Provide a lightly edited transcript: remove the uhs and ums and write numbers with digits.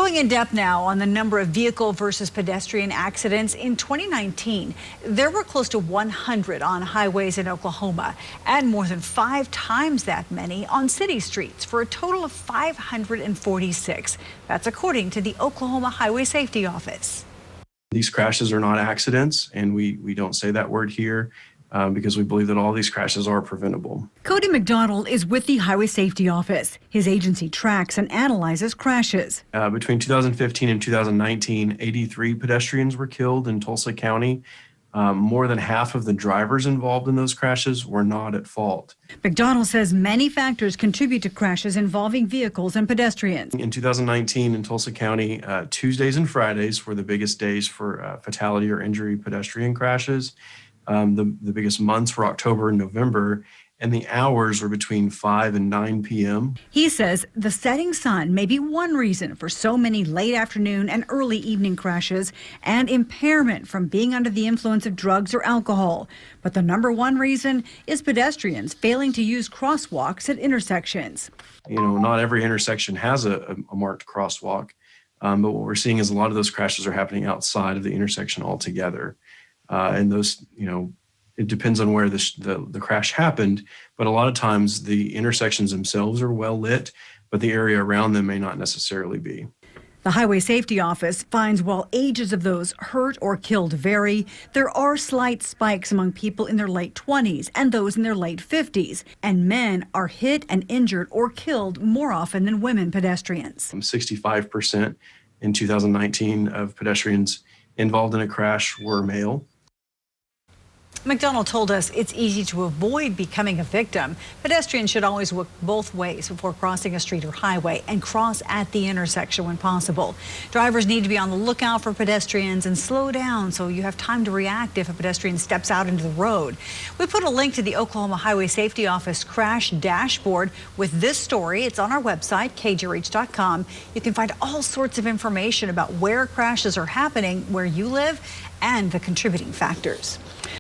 Going in depth now on the number of vehicle versus pedestrian accidents. In 2019, there were close to 100 on highways in Oklahoma and more than 5 times that many on city streets for a total of 546. That's according to the Oklahoma Highway Safety Office. These crashes are not accidents, and we don't say that word here because we believe that all these crashes are preventable. Cody McDonald is with the Highway Safety Office. His agency tracks and analyzes crashes. Between 2015 and 2019, 83 pedestrians were killed in Tulsa County. More than half of the drivers involved in those crashes were not at fault. McDonald says many factors contribute to crashes involving vehicles and pedestrians. In 2019 in Tulsa County, Tuesdays and Fridays were the biggest days for fatality or injury pedestrian crashes. The biggest months were October and November, and the hours were between 5 and 9 p.m. He says the setting sun may be one reason for so many late afternoon and early evening crashes and impairment from being under the influence of drugs or alcohol. But the number one reason is pedestrians failing to use crosswalks at intersections. You know, not every intersection has a marked crosswalk, but what we're seeing is a lot of those crashes are happening outside of the intersection altogether. And those, you know, it depends on where the crash happened, but a lot of times the intersections themselves are well lit, but the area around them may not necessarily be. The Highway Safety Office finds while ages of those hurt or killed vary, there are slight spikes among people in their late 20s and those in their late 50s, and men are hit and injured or killed more often than women pedestrians. 65% in 2019 of pedestrians involved in a crash were male. McDonald told us it's easy to avoid becoming a victim. Pedestrians should always look both ways before crossing a street or highway and cross at the intersection when possible. Drivers need to be on the lookout for pedestrians and slow down so you have time to react if a pedestrian steps out into the road. We put a link to the Oklahoma Highway Safety Office crash dashboard with this story. It's on our website, kjrh.com. You can find all sorts of information about where crashes are happening, where you live, and the contributing factors.